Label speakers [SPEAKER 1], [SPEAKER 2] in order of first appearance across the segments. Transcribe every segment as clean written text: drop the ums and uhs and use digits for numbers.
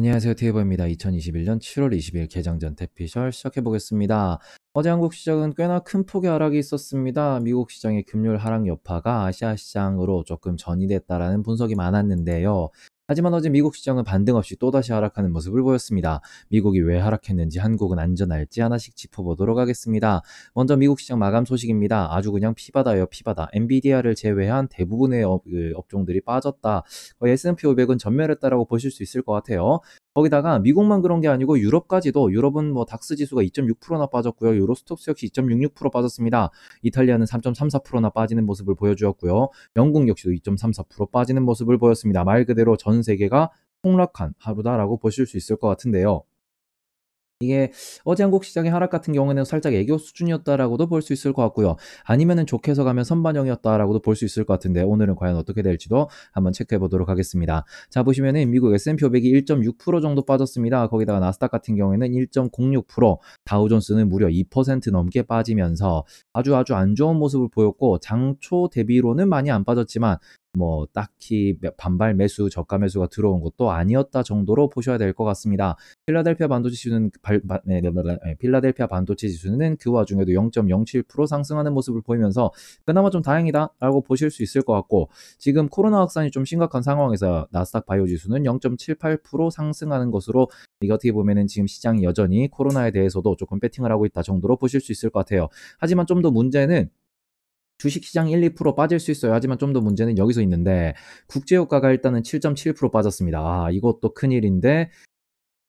[SPEAKER 1] 안녕하세요. 티에버입니다. 2021년 7월 20일 개장 전 대피셜 시작해 보겠습니다. 어제 한국 시장은 꽤나 큰 폭의 하락이 있었습니다. 미국 시장의 금요일 하락 여파가 아시아 시장으로 조금 전이됐다라는 분석이 많았는데요. 하지만 어제 미국 시장은 반등 없이 또다시 하락하는 모습을 보였습니다. 미국이 왜 하락했는지, 한국은 안전할지 하나씩 짚어보도록 하겠습니다. 먼저 미국 시장 마감 소식입니다. 아주 그냥 피바다예요, 피바다. 엔비디아를 제외한 대부분의 업종들이 빠졌다. 거의 S&P 500은 전멸했다라고 보실 수 있을 것 같아요. 거기다가 미국만 그런 게 아니고 유럽까지도, 유럽은 뭐 닥스 지수가 2.6%나 빠졌고요. 유로스톡스 역시 2.66% 빠졌습니다. 이탈리아는 3.34%나 빠지는 모습을 보여주었고요. 영국 역시도 2.34% 빠지는 모습을 보였습니다. 말 그대로 전 세계가 폭락한 하루다라고 보실 수 있을 것 같은데요. 이게 어제 한국 시장의 하락 같은 경우에는 살짝 애교 수준이었다라고도 볼 수 있을 것 같고요. 아니면은 좋게 해석하면 선반영이었다라고도 볼 수 있을 것 같은데, 오늘은 과연 어떻게 될지도 한번 체크해 보도록 하겠습니다. 자, 보시면은 미국 S&P 500이 1.6% 정도 빠졌습니다. 거기다가 나스닥 같은 경우에는 1.06%, 다우존스는 무려 2% 넘게 빠지면서 아주 안 좋은 모습을 보였고, 장초 대비로는 많이 안 빠졌지만 뭐 딱히 반발 매수, 저가 매수가 들어온 것도 아니었다 정도로 보셔야 될 것 같습니다. 필라델피아 반도체 지수는 필라델피아 반도체 지수는 그 와중에도 0.07% 상승하는 모습을 보이면서 그나마 좀 다행이다라고 보실 수 있을 것 같고, 지금 코로나 확산이 좀 심각한 상황에서 나스닥 바이오 지수는 0.78% 상승하는 것으로, 이거 어떻게 보면은 지금 시장이 여전히 코로나에 대해서도 조금 배팅을 하고 있다 정도로 보실 수 있을 것 같아요. 하지만 좀 더 문제는 주식시장 1-2% 빠질 수 있어요. 하지만 좀 더 문제는 여기서 있는데, 국제유가가 일단은 7.7% 빠졌습니다. 이것도 큰일인데,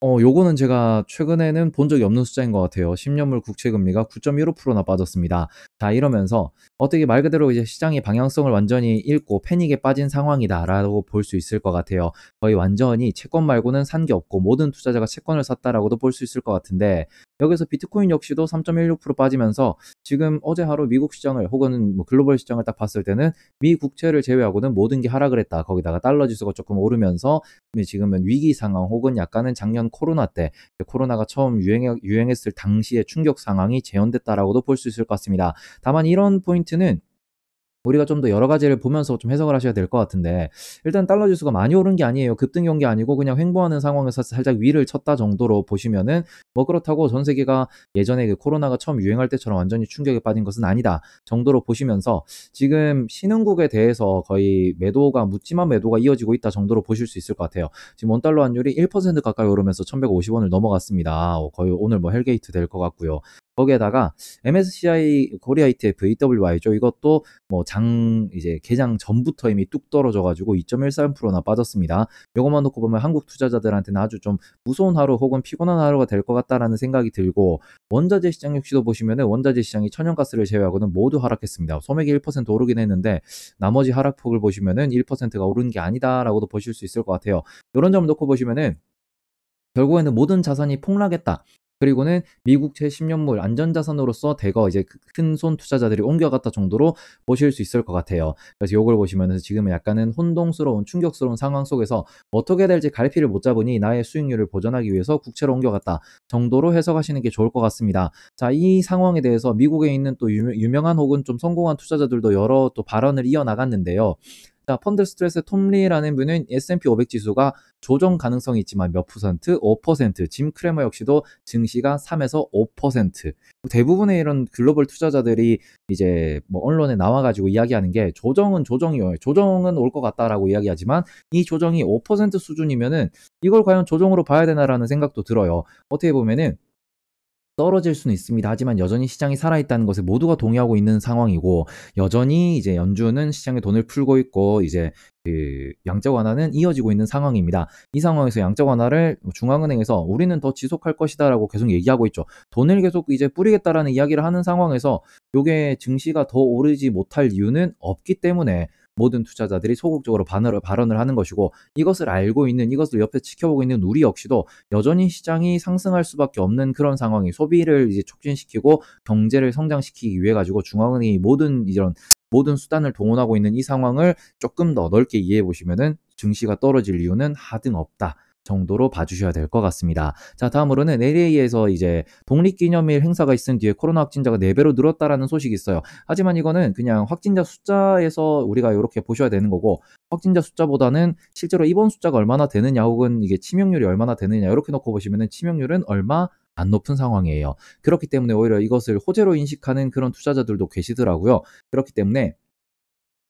[SPEAKER 1] 요거는 제가 최근에는 본 적이 없는 숫자인 것 같아요. 10년물 국채금리가 9.15%나 빠졌습니다. 자, 이러면서 어떻게 말 그대로 이제 시장의 방향성을 완전히 잃고 패닉에 빠진 상황이다라고 볼 수 있을 것 같아요. 거의 완전히 채권 말고는 산 게 없고 모든 투자자가 채권을 샀다라고도 볼 수 있을 것 같은데, 여기서 비트코인 역시도 3.16% 빠지면서 지금 어제 하루 미국 시장을, 혹은 뭐 글로벌 시장을 딱 봤을 때는 미 국채를 제외하고는 모든 게 하락을 했다. 거기다가 달러 지수가 조금 오르면서 지금은 위기 상황, 혹은 약간은 작년 코로나 때, 코로나가 처음 유행했을 당시의 충격 상황이 재현됐다라고도 볼 수 있을 것 같습니다. 다만 이런 포인트는 우리가 좀 더 여러 가지를 보면서 좀 해석을 하셔야 될 것 같은데, 일단 달러 지수가 많이 오른 게 아니에요. 급등이 온 게 아니고 그냥 횡보하는 상황에서 살짝 위를 쳤다 정도로 보시면은, 뭐 그렇다고 전 세계가 예전에 그 코로나가 처음 유행할 때처럼 완전히 충격에 빠진 것은 아니다 정도로 보시면서, 지금 신흥국에 대해서 거의 매도가, 묻지마 매도가 이어지고 있다 정도로 보실 수 있을 것 같아요. 지금 원달러 환율이 1% 가까이 오르면서 1150원을 넘어갔습니다. 거의 오늘 뭐 헬게이트 될 것 같고요. 거기에다가 MSCI 코리아 ETF EWI죠. 이것도 뭐 이제 개장 전부터 이미 뚝 떨어져 가지고 2.13%나 빠졌습니다. 요것만 놓고 보면 한국 투자자들한테는 아주 좀 무서운 하루, 혹은 피곤한 하루가 될 것 같다라는 생각이 들고, 원자재 시장 역시도 보시면은 원자재 시장이 천연가스를 제외하고는 모두 하락했습니다. 소맥이 1% 오르긴 했는데 나머지 하락폭을 보시면은 1%가 오른 게 아니다라고도 보실 수 있을 것 같아요. 요런 점 놓고 보시면은 결국에는 모든 자산이 폭락했다. 그리고는 미국채 10년물 안전자산으로서 대거 이제 큰손 투자자들이 옮겨갔다 정도로 보실 수 있을 것 같아요. 그래서 요걸 보시면서 지금은 약간은 혼동스러운, 충격스러운 상황 속에서 어떻게 될지 갈피를 못 잡으니 나의 수익률을 보전하기 위해서 국채로 옮겨갔다 정도로 해석하시는 게 좋을 것 같습니다. 자, 이 상황에 대해서 미국에 있는 또 유명한 혹은 좀 성공한 투자자들도 여러 또 발언을 이어나갔는데요. 자, 펀드 스트레스 톰리라는 분은 S&P 500 지수가 조정 가능성이 있지만 몇 퍼센트? 5%. 짐 크레머 역시도 증시가 3에서 5%. 대부분의 이런 글로벌 투자자들이 이제 뭐 언론에 나와가지고 이야기하는 게, 조정은 조정이요, 조정은 올 것 같다라고 이야기하지만 이 조정이 5% 수준이면은 이걸 과연 조정으로 봐야 되나라는 생각도 들어요. 어떻게 보면은 떨어질 수는 있습니다. 하지만 여전히 시장이 살아있다는 것에 모두가 동의하고 있는 상황이고, 여전히 이제 연준은 시장에 돈을 풀고 있고, 이제 그 양적 완화는 이어지고 있는 상황입니다. 이 상황에서 양적 완화를 중앙은행에서 우리는 더 지속할 것이다라고 계속 얘기하고 있죠. 돈을 계속 이제 뿌리겠다라는 이야기를 하는 상황에서 요게 증시가 더 오르지 못할 이유는 없기 때문에 모든 투자자들이 소극적으로 발언을 하는 것이고, 이것을 알고 있는, 이것을 옆에 지켜보고 있는 우리 역시도 여전히 시장이 상승할 수밖에 없는 그런 상황이, 소비를 이제 촉진시키고 경제를 성장시키기 위해 가지고 중앙은행이 모든 수단을 동원하고 있는 이 상황을 조금 더 넓게 이해해 보시면은, 증시가 떨어질 이유는 하등 없다. 정도로 봐주셔야 될 것 같습니다. 자, 다음으로는 LA에서 이제 독립기념일 행사가 있은 뒤에 코로나 확진자가 4배로 늘었다라는 소식이 있어요. 하지만 이거는 그냥 확진자 숫자에서 우리가 이렇게 보셔야 되는 거고, 확진자 숫자보다는 실제로 입원 숫자가 얼마나 되느냐 혹은 이게 치명률이 얼마나 되느냐 이렇게 놓고 보시면은 치명률은 얼마 안 높은 상황이에요. 그렇기 때문에 오히려 이것을 호재로 인식하는 그런 투자자들도 계시더라고요. 그렇기 때문에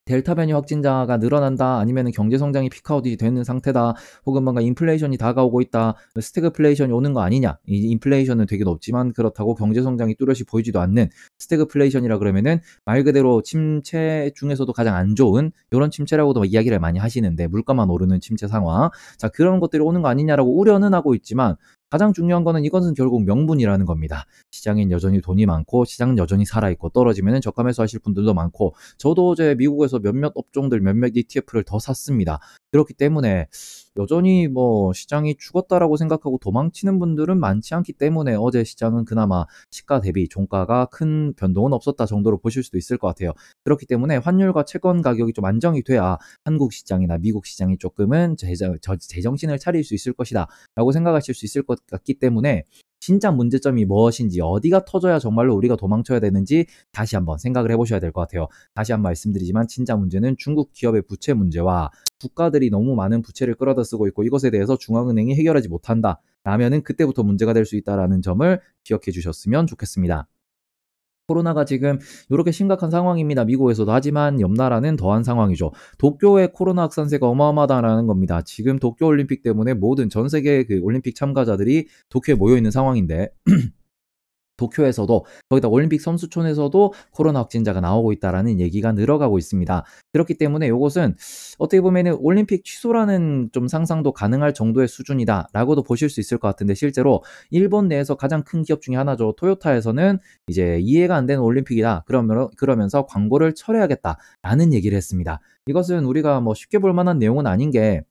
[SPEAKER 1] 델타 변이 확진자가 늘어난다, 아니면은 경제 성장이 피크아웃이 되는 상태다, 혹은 뭔가 인플레이션이 다가오고 있다, 스태그플레이션이 오는 거 아니냐. 이 인플레이션은 되게 높지만 그렇다고 경제 성장이 뚜렷이 보이지도 않는 스태그플레이션이라 그러면은 말 그대로 침체 중에서도 가장 안 좋은 요런 침체라고도 이야기를 많이 하시는데, 물가만 오르는 침체 상황. 자, 그런 것들이 오는 거 아니냐라고 우려는 하고 있지만, 가장 중요한 거는 이것은 결국 명분이라는 겁니다. 시장엔 여전히 돈이 많고 시장은 여전히 살아있고, 떨어지면 저가 매수하실 분들도 많고, 저도 어제 미국에서 몇몇 업종들 몇몇 ETF를 더 샀습니다. 그렇기 때문에 여전히 뭐 시장이 죽었다라고 생각하고 도망치는 분들은 많지 않기 때문에 어제 시장은 그나마 시가 대비 종가가 큰 변동은 없었다 정도로 보실 수도 있을 것 같아요. 그렇기 때문에 환율과 채권 가격이 좀 안정이 돼야 한국 시장이나 미국 시장이 조금은 제정신을 차릴 수 있을 것이다 라고 생각하실 수 있을 것 같기 때문에, 진짜 문제점이 무엇인지, 어디가 터져야 정말로 우리가 도망쳐야 되는지 다시 한번 생각을 해보셔야 될 것 같아요. 다시 한번 말씀드리지만, 진짜 문제는 중국 기업의 부채 문제와 국가들이 너무 많은 부채를 끌어다 쓰고 있고, 이것에 대해서 중앙은행이 해결하지 못한다 라면은 그때부터 문제가 될 수 있다라는 점을 기억해 주셨으면 좋겠습니다. 코로나가 지금 이렇게 심각한 상황입니다. 미국에서도. 하지만 옆 나라는 더한 상황이죠. 도쿄의 코로나 확산세가 어마어마하다라는 겁니다. 지금 도쿄올림픽 때문에 모든 전 세계 그 올림픽 참가자들이 도쿄에 모여 있는 상황인데, 도쿄에서도, 거기다 올림픽 선수촌에서도 코로나 확진자가 나오고 있다라는 얘기가 늘어가고 있습니다. 그렇기 때문에 이것은 어떻게 보면은 올림픽 취소라는 좀 상상도 가능할 정도의 수준이다라고도 보실 수 있을 것 같은데, 실제로 일본 내에서 가장 큰 기업 중에 하나죠. 토요타에서는 이제 이해가 안 되는 올림픽이다, 그러면서 광고를 철회하겠다라는 얘기를 했습니다. 이것은 우리가 뭐 쉽게 볼 만한 내용은 아닌 게,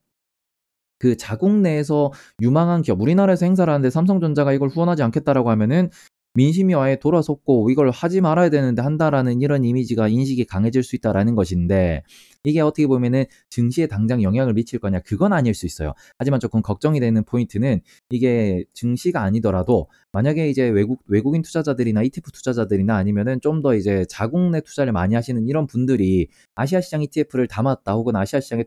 [SPEAKER 1] 그 자국 내에서 유망한 기업, 우리나라에서 행사를 하는데 삼성전자가 이걸 후원하지 않겠다라고 하면은 민심이 아예 돌아섰고 이걸 하지 말아야 되는데 한다라는 이런 이미지가, 인식이 강해질 수 있다라는 것인데, 이게 어떻게 보면은 증시에 당장 영향을 미칠 거냐, 그건 아닐 수 있어요. 하지만 조금 걱정이 되는 포인트는, 이게 증시가 아니더라도 만약에 이제 외국인 투자자들이나 ETF 투자자들이나 아니면은 좀 더 이제 자국 내 투자를 많이 하시는 이런 분들이 아시아 시장 ETF를 담았다, 혹은 아시아 시장에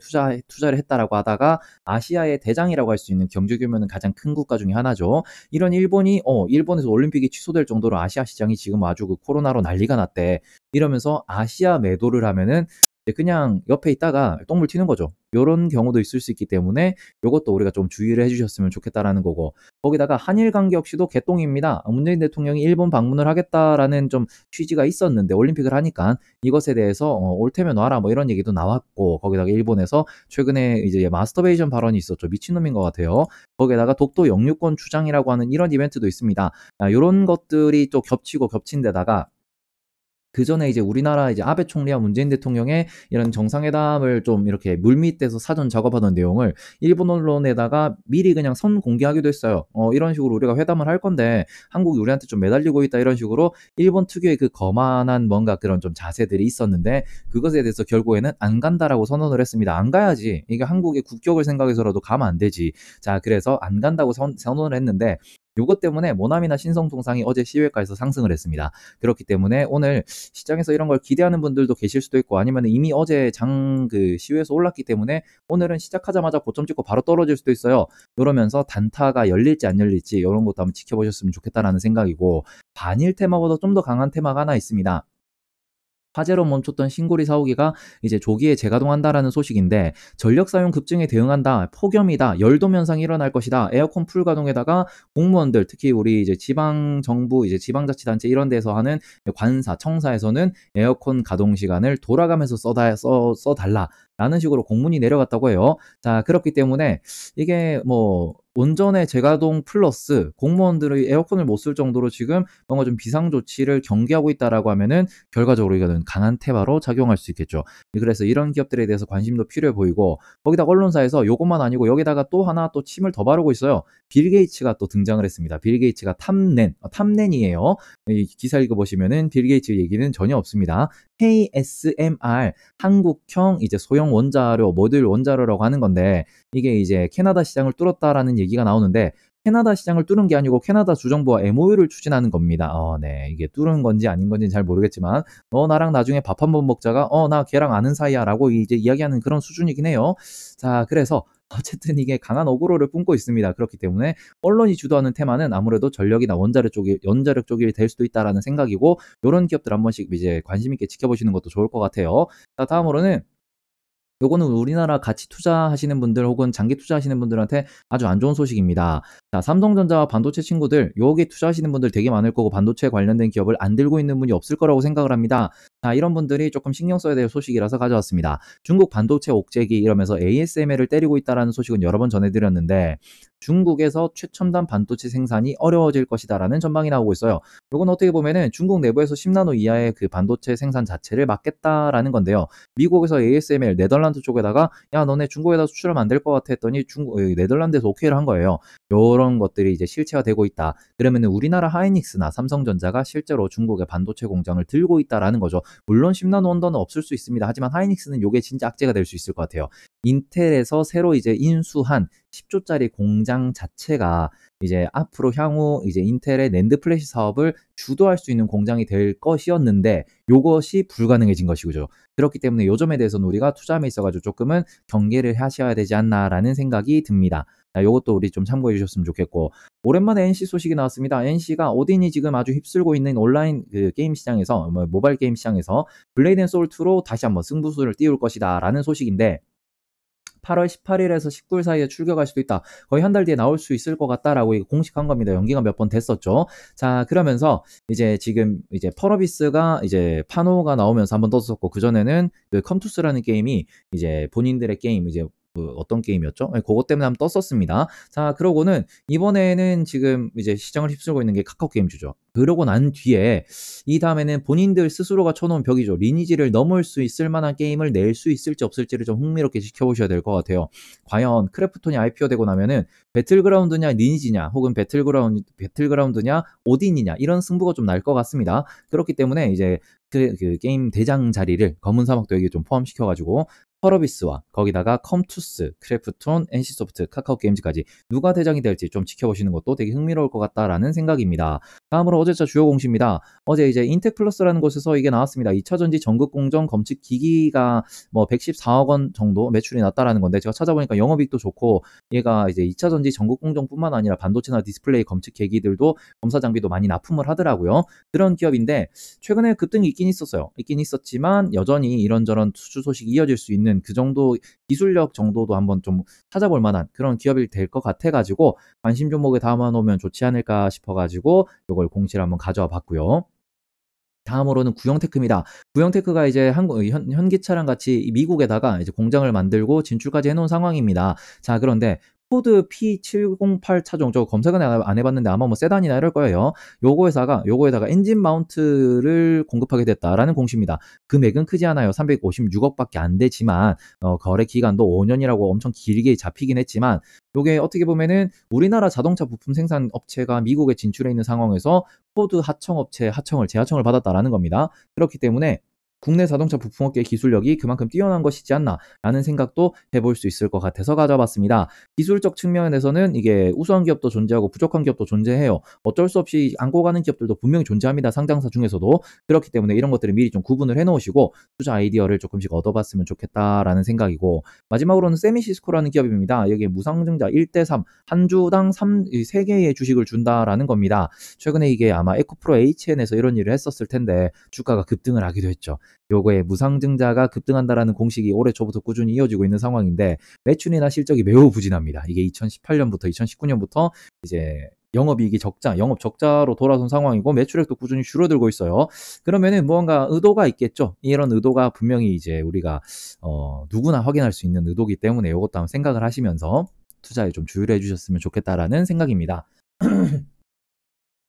[SPEAKER 1] 투자를 했다라고 하다가, 아시아의 대장이라고 할 수 있는, 경제 규모는 가장 큰 국가 중에 하나죠. 이런 일본이 일본에서 올림픽이 취소될 정도로 아시아 시장이 지금 아주 그 코로나로 난리가 났대, 이러면서 아시아 매도를 하면은 그냥 옆에 있다가 똥물 튀는 거죠. 요런 경우도 있을 수 있기 때문에 요것도 우리가 좀 주의를 해주셨으면 좋겠다라는 거고, 거기다가 한일 관계 역시도 개똥입니다. 문재인 대통령이 일본 방문을 하겠다라는 좀 취지가 있었는데, 올림픽을 하니까 이것에 대해서 올 테면 와라 뭐 이런 얘기도 나왔고, 거기다가 일본에서 최근에 이제 마스터베이션 발언이 있었죠. 미친놈인 것 같아요. 거기에다가 독도 영유권 주장이라고 하는 이런 이벤트도 있습니다. 요런 것들이 또 겹치고 겹친 데다가, 그 전에 이제 우리나라 이제 아베 총리와 문재인 대통령의 이런 정상회담을 좀 이렇게 물밑에서 사전 작업하던 내용을 일본 언론에다가 미리 그냥 선 공개하기도 했어요. 이런 식으로 우리가 회담을 할 건데 한국이 우리한테 좀 매달리고 있다, 이런 식으로 일본 특유의 그 거만한 뭔가 그런 좀 자세들이 있었는데, 그것에 대해서 결국에는 안 간다라고 선언을 했습니다. 안 가야지. 이게 한국의 국격을 생각해서라도 가면 안 되지. 자, 그래서 안 간다고 선언을 했는데, 요것 때문에 모나미나 신성통상이 어제 시외가에서 상승을 했습니다. 그렇기 때문에 오늘 시장에서 이런 걸 기대하는 분들도 계실 수도 있고, 아니면 이미 어제 그 시외에서 올랐기 때문에 오늘은 시작하자마자 고점 찍고 바로 떨어질 수도 있어요. 그러면서 단타가 열릴지 안 열릴지 이런 것도 한번 지켜보셨으면 좋겠다라는 생각이고, 반일 테마보다 좀 더 강한 테마가 하나 있습니다. 화재로 멈췄던 신고리 사오기가 이제 조기에 재가동한다라는 소식인데, 전력 사용 급증에 대응한다, 폭염이다, 열돔 현상이 일어날 것이다, 에어컨 풀 가동에다가 공무원들, 특히 우리 이제 지방 정부, 이제 지방자치단체 이런 데서 하는 관사, 청사에서는 에어컨 가동 시간을 돌아가면서 써달라라는 식으로 공문이 내려갔다고 해요. 자, 그렇기 때문에 이게 뭐 온전의 재가동 플러스 공무원들의 에어컨을 못 쓸 정도로 지금 뭔가 좀 비상조치를 경계하고 있다라고 하면은, 결과적으로 이거는 강한 테마로 작용할 수 있겠죠. 그래서 이런 기업들에 대해서 관심도 필요해 보이고, 거기다 언론사에서 요것만 아니고 여기다가 또 하나 또 침을 더 바르고 있어요. 빌 게이츠가 또 등장을 했습니다. 빌 게이츠가 탑렌이에요. 이 기사 읽어보시면은 빌 게이츠 얘기는 전혀 없습니다. KSMR, 한국형 이제 소형 대형 원자료, 모듈 원자료라고 하는 건데 이게 이제 캐나다 시장을 뚫었다라는 얘기가 나오는데 캐나다 시장을 뚫은 게 아니고 캐나다 주정부와 MOU를 추진하는 겁니다. 네. 이게 뚫은 건지 아닌 건지는 잘 모르겠지만 나랑 나중에 밥 한번 먹자가 나 걔랑 아는 사이야라고 이제 이야기하는 그런 수준이긴 해요. 자, 그래서 어쨌든 이게 강한 어그로를 뿜고 있습니다. 그렇기 때문에 언론이 주도하는 테마는 아무래도 전력이나 원자력 쪽이 될 수도 있다라는 생각이고 요런 기업들 한 번씩 이제 관심 있게 지켜보시는 것도 좋을 것 같아요. 자, 다음으로는 요거는 우리나라 가치 투자하시는 분들 혹은 장기 투자하시는 분들한테 아주 안 좋은 소식입니다. 자, 삼성전자와 반도체 친구들, 여기 투자하시는 분들 되게 많을 거고 반도체 관련된 기업을 안 들고 있는 분이 없을 거라고 생각을 합니다. 자, 이런 분들이 조금 신경 써야 될 소식이라서 가져왔습니다. 중국 반도체 옥죄기 이러면서 ASML을 때리고 있다라는 소식은 여러 번 전해드렸는데 중국에서 최첨단 반도체 생산이 어려워질 것이다라는 전망이 나오고 있어요. 요건 어떻게 보면은 중국 내부에서 10나노 이하의 그 반도체 생산 자체를 막겠다라는 건데요. 미국에서 ASML 네덜란드 쪽에다가 야 너네 중국에다 수출하면 안 될 것 같아 했더니 네덜란드에서 오케이를 한 거예요. 요런 것들이 이제 실체가 되고 있다. 그러면은 우리나라 하이닉스나 삼성전자가 실제로 중국의 반도체 공장을 들고 있다라는 거죠. 물론 10나노 언더는 없을 수 있습니다. 하지만 하이닉스는 요게 진짜 악재가 될 수 있을 것 같아요. 인텔에서 새로 이제 인수한 10조짜리 공장 자체가 이제 앞으로 향후 이제 인텔의 낸드 플래시 사업을 주도할 수 있는 공장이 될 것이었는데 요것이 불가능해진 것이죠. 그렇기 때문에 요 점에 대해서는 우리가 투자함에 있어가지고 조금은 경계를 하셔야 되지 않나라는 생각이 듭니다. 요것도 우리 좀 참고해 주셨으면 좋겠고 오랜만에 NC 소식이 나왔습니다. NC가 오딘이 지금 아주 휩쓸고 있는 온라인 그 게임 시장에서 모바일 게임 시장에서 블레이드 앤 소울 2로 다시 한번 승부수를 띄울 것이다 라는 소식인데 8월 18일에서 19일 사이에 출격할 수도 있다. 거의 한 달 뒤에 나올 수 있을 것 같다라고 공식한 겁니다. 연기가 몇 번 됐었죠. 자, 그러면서 이제 지금 이제 펄어비스가 이제 파노가 나오면서 한번 떴었고 그전에는 그 컴투스라는 게임이 이제 본인들의 게임 이제 어떤 게임이었죠? 그것 때문에 한번 떴었습니다. 자, 그러고는 이번에는 지금 이제 시장을 휩쓸고 있는 게 카카오 게임즈죠. 그러고 난 뒤에 이 다음에는 본인들 스스로가 쳐놓은 벽이죠. 리니지를 넘을 수 있을 만한 게임을 낼 수 있을지 없을지를 좀 흥미롭게 지켜보셔야 될 것 같아요. 과연 크래프톤이 IPO 되고 나면은 배틀그라운드냐 리니지냐 혹은 배틀그라운드냐 오딘이냐 이런 승부가 좀 날 것 같습니다. 그렇기 때문에 이제 그 게임 대장 자리를 검은 사막도 여기 좀 포함시켜가지고 펄어비스와 거기다가 컴투스, 크래프톤, NC소프트, 카카오게임즈까지 누가 대장이 될지 좀 지켜보시는 것도 되게 흥미로울 것 같다라는 생각입니다. 다음으로 어제자 주요 공시입니다. 어제 이제 인텍플러스라는 곳에서 이게 나왔습니다. 2차전지 전극 공정 검측 기기가 뭐 114억 원 정도 매출이 났다라는 건데 제가 찾아보니까 영업이익도 좋고 얘가 이제 2차전지 전극 공정뿐만 아니라 반도체나 디스플레이 검측 계기들도 검사 장비도 많이 납품을 하더라고요. 그런 기업인데 최근에 급등이 있긴 있었어요. 있긴 있었지만 여전히 이런저런 수주 소식이 이어질 수 있는 그 정도 기술력 정도도 한번 좀 찾아볼 만한 그런 기업이 될 것 같아가지고 관심 종목에 담아놓으면 좋지 않을까 싶어가지고 이걸 공시를 한번 가져와 봤고요. 다음으로는 구형테크입니다. 구형테크가 이제 현기차랑 같이 미국에다가 이제 공장을 만들고 진출까지 해놓은 상황입니다. 자, 그런데 포드 P708 차종 저거 검색은 안 해봤는데 아마 뭐 세단이나 이럴 거예요. 요거에다가 엔진 마운트를 공급하게 됐다라는 공시입니다. 금액은 크지 않아요. 356억밖에 안 되지만 거래 기간도 5년이라고 엄청 길게 잡히긴 했지만 요게 어떻게 보면은 우리나라 자동차 부품 생산 업체가 미국에 진출해 있는 상황에서 포드 하청업체 재하청을 받았다라는 겁니다. 그렇기 때문에 국내 자동차 부품업계의 기술력이 그만큼 뛰어난 것이지 않나라는 생각도 해볼 수 있을 것 같아서 가져봤습니다. 기술적 측면에서는 이게 우수한 기업도 존재하고 부족한 기업도 존재해요. 어쩔 수 없이 안고 가는 기업들도 분명히 존재합니다. 상장사 중에서도. 그렇기 때문에 이런 것들을 미리 좀 구분을 해놓으시고 투자 아이디어를 조금씩 얻어봤으면 좋겠다라는 생각이고 마지막으로는 세미시스코라는 기업입니다. 여기에 무상증자 1대3 한 주당 3개의 주식을 준다라는 겁니다. 최근에 이게 아마 에코프로 HN에서 이런 일을 했었을 텐데 주가가 급등을 하기도 했죠. 요거에 무상증자가 급등한다라는 공식이 올해 초부터 꾸준히 이어지고 있는 상황인데 매출이나 실적이 매우 부진합니다. 이게 2018년부터 2019년부터 이제 영업 적자로 돌아선 상황이고 매출액도 꾸준히 줄어들고 있어요. 그러면은 무언가 의도가 있겠죠. 이런 의도가 분명히 이제 우리가 누구나 확인할 수 있는 의도기 때문에 이것도 한번 생각을 하시면서 투자에 좀 주의를 해주셨으면 좋겠다라는 생각입니다.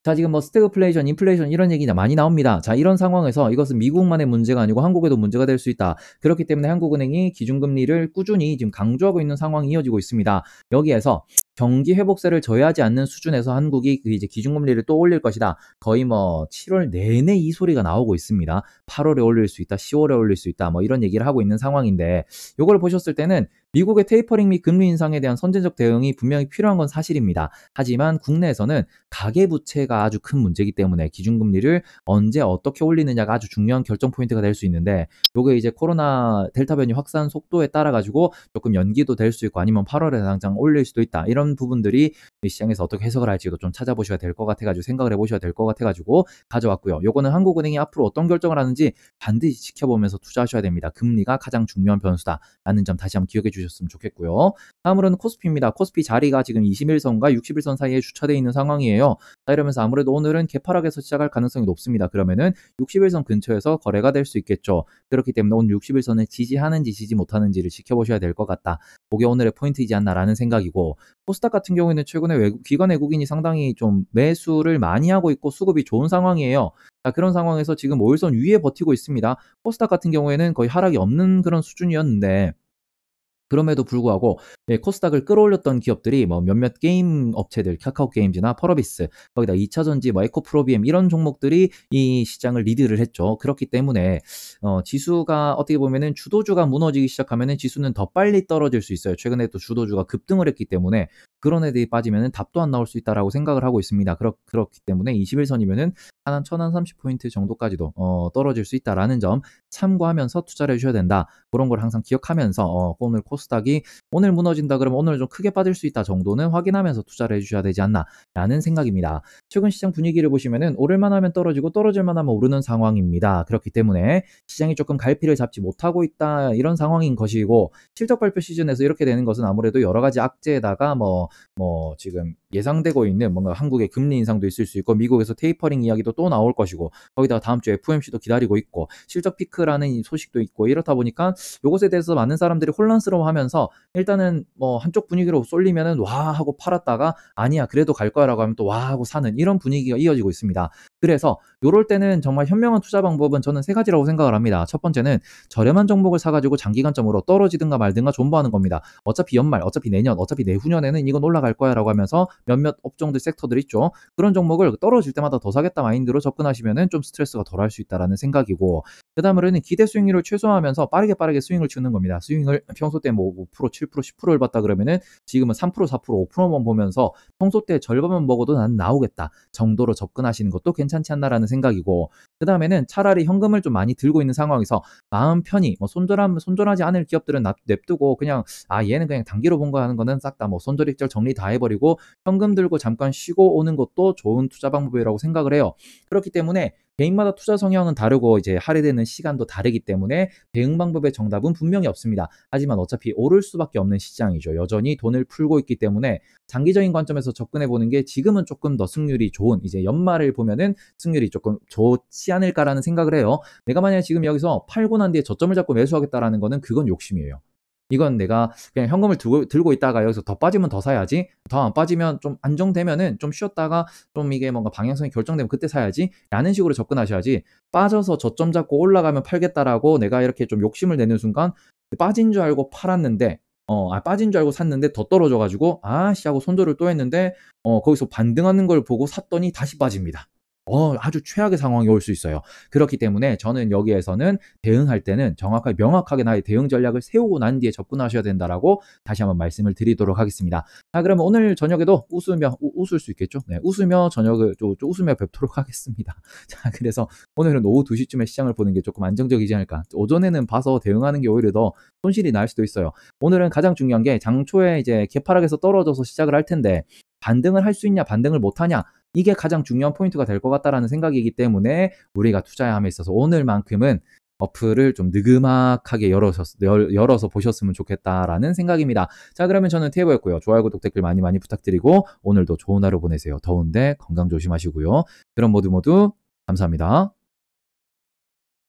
[SPEAKER 1] 자, 지금 뭐 스태그플레이션, 인플레이션 이런 얘기 많이 나옵니다. 자, 이런 상황에서 이것은 미국만의 문제가 아니고 한국에도 문제가 될 수 있다. 그렇기 때문에 한국은행이 기준금리를 꾸준히 지금 강조하고 있는 상황이 이어지고 있습니다. 여기에서 경기 회복세를 저해하지 않는 수준에서 한국이 그 이제 기준금리를 또 올릴 것이다. 거의 뭐 7월 내내 이 소리가 나오고 있습니다. 8월에 올릴 수 있다, 10월에 올릴 수 있다, 뭐 이런 얘기를 하고 있는 상황인데, 요걸 보셨을 때는 미국의 테이퍼링 및 금리 인상에 대한 선제적 대응이 분명히 필요한 건 사실입니다. 하지만 국내에서는 가계부채가 아주 큰 문제이기 때문에 기준금리를 언제 어떻게 올리느냐가 아주 중요한 결정 포인트가 될 수 있는데, 요게 이제 코로나 델타 변이 확산 속도에 따라 가지고 조금 연기도 될 수 있고 아니면 8월에 당장 올릴 수도 있다. 이런 부분들이 시장에서 어떻게 해석을 할지도 좀 찾아보셔야 될 것 같아 가지고, 생각을 해보셔야 될 것 같아 가지고 가져왔고요. 요거는 한국은행이 앞으로 어떤 결정을 하는지 반드시 지켜보면서 투자하셔야 됩니다. 금리가 가장 중요한 변수다라는 점 다시 한번 기억해 주셨으면 좋겠고요. 다음으로는 코스피입니다. 코스피 자리가 지금 21선과 60일선 사이에 주차되어 있는 상황이에요. 자, 이러면서 아무래도 오늘은 개파락에서 시작할 가능성이 높습니다. 그러면은 60일선 근처에서 거래가 될 수 있겠죠. 그렇기 때문에 오늘 60일선을 지지하는지 지지 못하는지를 지켜보셔야 될 것 같다. 그게 오늘의 포인트이지 않나라는 생각이고, 코스닥 같은 경우에는 최근에 기관 외국인이 상당히 좀 매수를 많이 하고 있고 수급이 좋은 상황이에요. 자, 그런 상황에서 지금 5일선 위에 버티고 있습니다. 코스닥 같은 경우에는 거의 하락이 없는 그런 수준이었는데, 그럼에도 불구하고 코스닥을 끌어올렸던 기업들이 뭐 몇몇 게임 업체들, 카카오 게임즈나 펄어비스, 거기다 2차전지, 뭐 에코프로비엠 이런 종목들이 이 시장을 리드를 했죠. 그렇기 때문에 지수가 어떻게 보면은 주도주가 무너지기 시작하면은 지수는 더 빨리 떨어질 수 있어요. 최근에 또 주도주가 급등을 했기 때문에 그런 애들이 빠지면은 답도 안 나올 수 있다라고 생각을 하고 있습니다. 그렇기 때문에 21선이면은 한 1030포인트 정도까지도 떨어질 수 있다라는 점 참고하면서 투자를 해주셔야 된다. 그런 걸 항상 기억하면서 오늘 코스닥이 오늘 무너진다 그러면 오늘 좀 크게 빠질 수 있다 정도는 확인하면서 투자를 해주셔야 되지 않나라는 생각입니다. 최근 시장 분위기를 보시면은 오를만 하면 떨어지고 떨어질만 하면 오르는 상황입니다. 그렇기 때문에 시장이 조금 갈피를 잡지 못하고 있다, 이런 상황인 것이고, 실적 발표 시즌에서 이렇게 되는 것은 아무래도 여러 가지 악재에다가 뭐 지금 예상되고 있는 뭔가 한국의 금리 인상도 있을 수 있고, 미국에서 테이퍼링 이야기도 또 나올 것이고, 거기다가 다음 주에 FOMC도 기다리고 있고, 실적 피크라는 소식도 있고, 이렇다 보니까 요것에 대해서 많은 사람들이 혼란스러워하면서 일단은 뭐 한쪽 분위기로 쏠리면은 와 하고 팔았다가 아니야 그래도 갈 거야라고 하면 또 와 하고 사는 이런 분위기가 이어지고 있습니다. 그래서 요럴 때는 정말 현명한 투자 방법은 저는 세 가지라고 생각을 합니다. 첫 번째는 저렴한 종목을 사가지고 장기간점으로 떨어지든가 말든가 존버하는 겁니다. 어차피 연말, 어차피 내년, 어차피 내후년에는 이건 올라갈 거야라고 하면서 몇몇 업종들, 섹터들 있죠. 그런 종목을 떨어질 때마다 더 사겠다 마인드로 접근하시면은 좀 스트레스가 덜할 수 있다라는 생각이고, 그 다음으로는 기대 수익률을 최소화하면서 빠르게 스윙을 치는 겁니다. 스윙을 평소 때 뭐 5%, 7%, 10%를 봤다 그러면은 지금은 3%, 4%, 5%만 보면서 평소 때 절반만 먹어도 난 나오겠다 정도로 접근하시는 것도 괜찮지 않나라는 생각이고, 그 다음에는 차라리 현금을 좀 많이 들고 있는 상황에서 마음 편히 뭐 손절하지 않을 기업들은 냅두고 그냥 얘는 그냥 단기로 본 거 하는 거는 싹 다 뭐 손절익절 정리 다 해버리고 현금 들고 잠깐 쉬고 오는 것도 좋은 투자 방법이라고 생각을 해요. 그렇기 때문에 개인마다 투자 성향은 다르고 이제 할애되는 시간도 다르기 때문에 대응 방법의 정답은 분명히 없습니다. 하지만 어차피 오를 수밖에 없는 시장이죠. 여전히 돈을 풀고 있기 때문에 장기적인 관점에서 접근해 보는 게 지금은 조금 더 승률이 좋은, 이제 연말을 보면은 승률이 조금 좋지 않을까라는 생각을 해요. 내가 만약에 지금 여기서 팔고 난 뒤에 저점을 잡고 매수하겠다라는 거는 그건 욕심이에요. 이건 내가 그냥 현금을 들고 있다가 여기서 더 빠지면 더 사야지, 더 안 빠지면 좀 안정되면은 좀 쉬었다가 좀 이게 뭔가 방향성이 결정되면 그때 사야지 라는 식으로 접근하셔야지, 빠져서 저점 잡고 올라가면 팔겠다라고 내가 이렇게 좀 욕심을 내는 순간 빠진 줄 알고 팔았는데 빠진 줄 알고 샀는데 더 떨어져 가지고 아씨 하고 손절을 또 했는데 거기서 반등하는 걸 보고 샀더니 다시 빠집니다. 아주 최악의 상황이 올 수 있어요. 그렇기 때문에 저는 여기에서는 대응할 때는 정확하게 명확하게 나의 대응 전략을 세우고 난 뒤에 접근하셔야 된다라고 다시 한번 말씀을 드리도록 하겠습니다. 자, 그러면 오늘 저녁에도 웃을 수 있겠죠? 네, 웃으며 저녁을 웃으며 뵙도록 하겠습니다. 자, 그래서 오늘은 오후 2시쯤에 시장을 보는 게 조금 안정적이지 않을까. 오전에는 봐서 대응하는 게 오히려 더 손실이 날 수도 있어요. 오늘은 가장 중요한 게 장초에 이제 개파락에서 떨어져서 시작을 할 텐데 반등을 할 수 있냐, 반등을 못 하냐, 이게 가장 중요한 포인트가 될 것 같다라는 생각이기 때문에 우리가 투자함에 있어서 오늘만큼은 어플을 좀 느그막하게 열어서 보셨으면 좋겠다라는 생각입니다. 자, 그러면 저는 테이버였고요. 좋아요, 구독, 댓글 많이 부탁드리고 오늘도 좋은 하루 보내세요. 더운데 건강 조심하시고요. 그럼 모두 감사합니다.